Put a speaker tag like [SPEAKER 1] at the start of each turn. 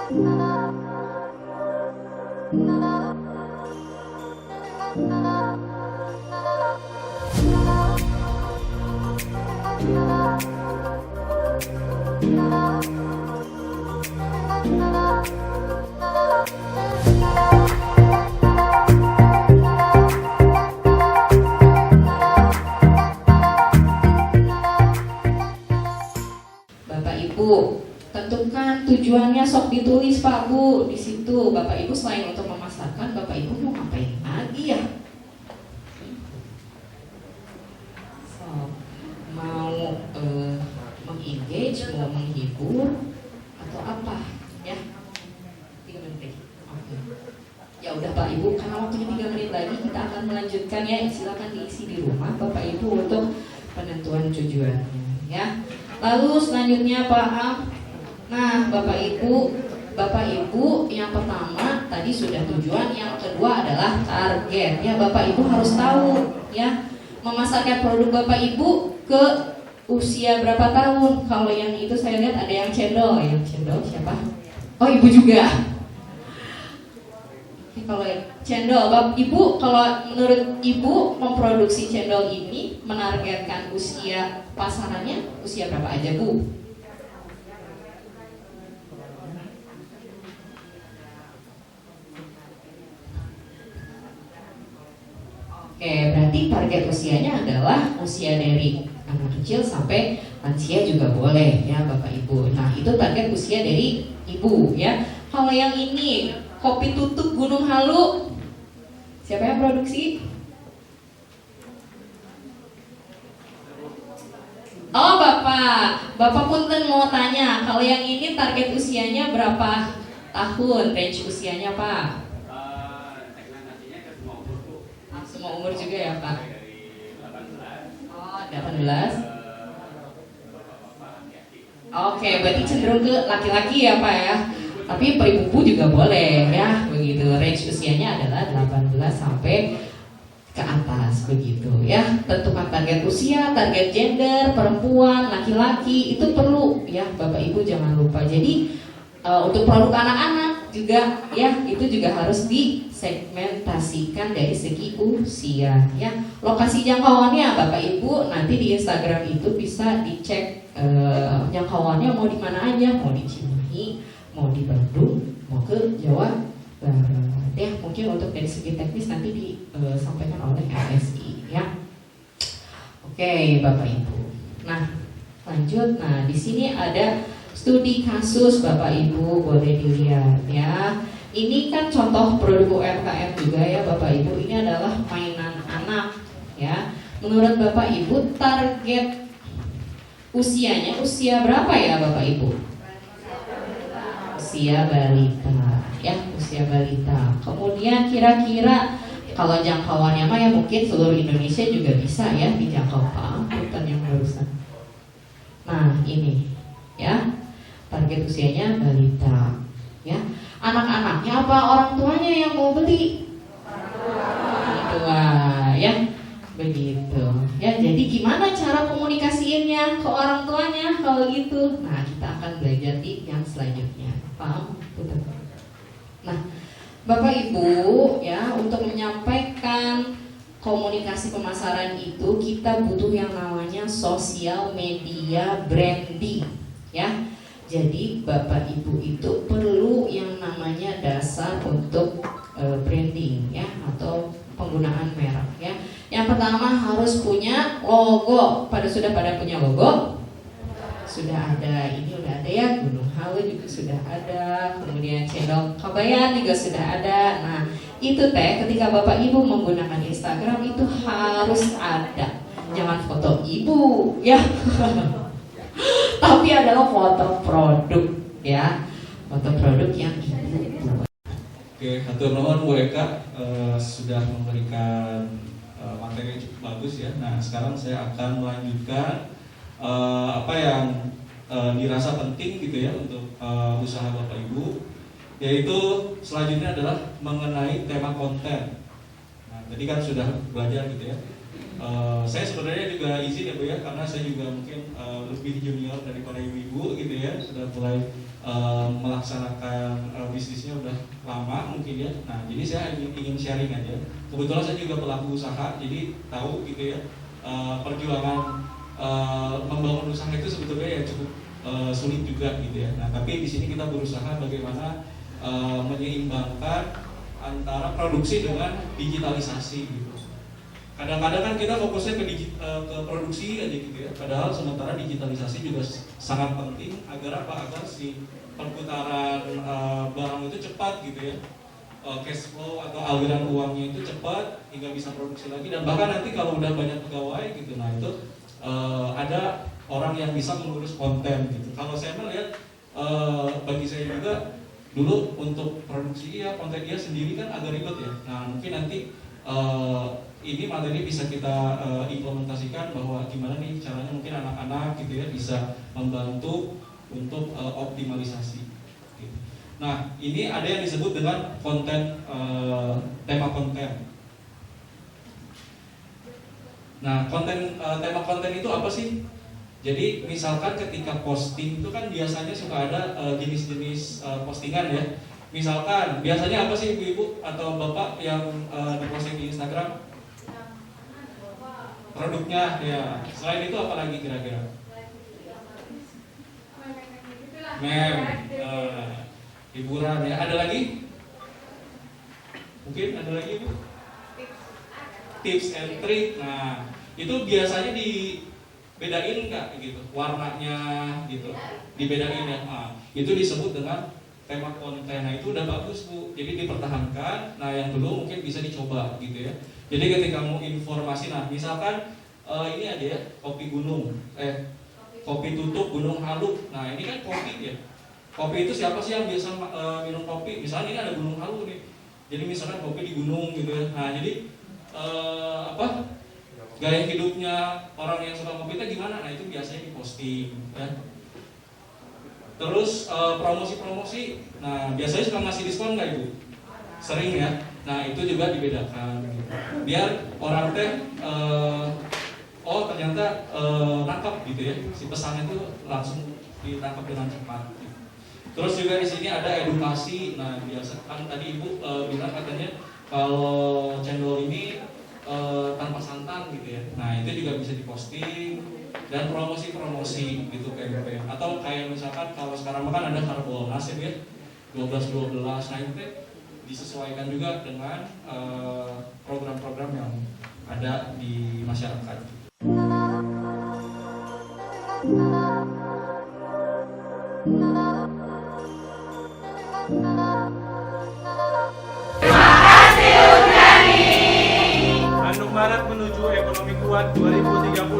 [SPEAKER 1] Bapak Ibu, tentukan tujuannya sok ditulis Pak Bu di situ. Bapak Ibu selain untuk memasarkan, Bapak Ibu mau ngapain lagi ya? Mau mengengage, mau menghibur atau apa ya? 3 menit. Oke. Ya udah Pak Ibu, karena waktunya 3 menit lagi kita akan melanjutkan ya. Silakan diisi di rumah Bapak Ibu untuk penentuan tujuannya ya. Lalu selanjutnya Pak Am. Nah Bapak Ibu yang pertama tadi sudah tujuan, yang kedua adalah target ya. Bapak Ibu harus tahu ya, memasarkan produk Bapak Ibu ke usia berapa tahun. Kalau yang itu saya lihat ada yang cendol siapa? Oh Ibu juga. Kalau cendol, Bapak Ibu, kalau menurut Ibu memproduksi cendol ini menargetkan usia pasarannya usia berapa aja Bu? Oke, berarti target usianya adalah usia dari anak kecil sampai lansia juga boleh ya Bapak Ibu. Nah itu target usia dari Ibu ya. Kalau yang ini kopi tutup Gunung Halu, siapa yang produksi? Oh Bapak punten mau tanya, kalau yang ini target usianya berapa tahun, range usianya Pak? Semua umur juga ya Pak? Oh 18. Oke, berarti cenderung ke laki-laki ya Pak ya. Tapi ibu juga boleh ya, begitu. Range usianya adalah 18 sampai ke atas begitu ya. Tentukan target usia, target gender, perempuan, laki-laki itu perlu ya Bapak Ibu jangan lupa. Jadi untuk produk anak-anak juga ya, itu juga harus disegmentasikan dari segi usia ya. Lokasi jangkauannya Bapak Ibu nanti di Instagram itu bisa dicek jangkauannya mau di mana aja, mau di Cimahi, mau di Bandung, mau ke Jawa Barat ya. Mungkin untuk dari segi teknis nanti disampaikan oleh LSI ya. Oke Bapak Ibu. Nah lanjut, nah di sini ada studi kasus Bapak Ibu, boleh dilihat ya. Ini kan contoh produk UMKM juga ya Bapak Ibu. Ini adalah mainan anak ya. Menurut Bapak Ibu target usianya usia berapa ya Bapak Ibu? Usia balita ya, usia balita. Kemudian kira-kira kalau jangkauannya mah ya mungkin seluruh Indonesia juga bisa ya dijangkau Pak Angkutan yang barusan. Nah ini ya, target usianya balita ya. Anak-anaknya apa orang tuanya yang mau beli? Orang tua ya, begitu ya. Jadi gimana cara komunikasiinnya ke orang tuanya kalau gitu? Nah kita akan belajar di yang selanjutnya. Paham? Nah Bapak Ibu ya, untuk menyampaikan komunikasi pemasaran itu kita butuh yang namanya sosial media branding ya. Jadi Bapak Ibu itu perlu yang namanya dasar untuk branding ya, atau penggunaan merek ya. Yang pertama harus punya logo. Sudah pada punya logo? Sudah ada, ini udah ada ya, Gunung Halu juga sudah ada, kemudian channel Kabayan juga sudah ada. Nah itu ketika Bapak Ibu menggunakan Instagram itu harus ada. Jangan foto ibu ya tapi adalah foto produk ya, foto produk yang ibu buat.
[SPEAKER 2] Oke, hatur nuhun Bu Eka sudah memberikan materi yang cukup bagus ya. Nah sekarang saya akan melanjutkan apa yang dirasa penting gitu ya untuk usaha Bapak Ibu, yaitu selanjutnya adalah mengenai tema konten. Nah tadi kan sudah belajar gitu ya. Saya sebenarnya juga izin ya Bu ya, karena saya juga mungkin lebih junior daripada ibu-ibu gitu ya, sudah mulai melaksanakan bisnisnya udah lama mungkin ya. Nah, jadi saya ingin sharing aja. Kebetulan saya juga pelaku usaha, jadi tahu gitu ya, perjuangan membangun usaha itu sebetulnya ya cukup sulit juga gitu ya. Nah, tapi di sini kita berusaha bagaimana menyeimbangkan antara produksi dengan digitalisasi gitu. Kadang-kadang kan kita fokusnya ke produksi aja gitu ya. Padahal sementara digitalisasi juga sangat penting agar apa? Agar si perputaran barang itu cepat gitu ya. Cash flow atau aliran uangnya itu cepat hingga bisa produksi lagi, dan bahkan nanti kalau udah banyak pegawai gitu, nah itu ada orang yang bisa mengurus konten gitu. Kalau saya melihat bagi saya juga dulu untuk produksi ya konten dia sendiri kan agak ribet ya. Nah mungkin nanti ini materi bisa kita implementasikan bahwa gimana nih caranya mungkin anak-anak gitu ya bisa membantu untuk optimalisasi gitu. Nah ini ada yang disebut dengan konten, tema konten. Nah tema konten itu apa sih? Jadi misalkan ketika posting itu kan biasanya suka ada jenis-jenis postingan ya. Misalkan biasanya apa sih ibu-ibu atau bapak yang diposting di Instagram? Produknya ya. Selain itu apa lagi kira-kira? Meme, hiburan ya. Ada lagi? Mungkin ada lagi Bu? Tips and trick. Nah itu biasanya dibedain nggak gitu? Warnanya gitu, dibedain ya. Nah, itu disebut dengan tema konten. Nah itu udah bagus Bu. Jadi dipertahankan. Nah yang belum mungkin bisa dicoba gitu ya. Jadi ketika mau informasi, nah misalkan ini ada ya kopi gunung, kopi tutup gunung Halu. Nah ini kan kopi ya. Kopi itu siapa sih yang biasa minum kopi? Misalnya ini ada gunung Halu nih. Jadi misalkan kopi di gunung gitu ya. Nah jadi gaya hidupnya orang yang suka kopi itu gimana? Nah itu biasanya diposting ya. Terus promosi-promosi. Nah biasanya suka ngasih diskon nggak Ibu? Sering ya. Nah itu juga dibedakan gitu. Biar orang teh oh ternyata nangkap gitu ya, si pesan itu langsung ditangkap dengan cepat gitu. Terus juga di sini ada edukasi. Nah biasa kan tadi Ibu bilang katanya kalau cendol ini tanpa santan gitu ya. Nah itu juga bisa diposting dan promosi-promosi gitu kayak atau kayak misalkan kalau sekarang kan ada Harbolnas ya 12-12. Nah itu disesuaikan juga dengan program-program yang ada di masyarakat.
[SPEAKER 3] Bandung Barat menuju ekonomi kuat 2030.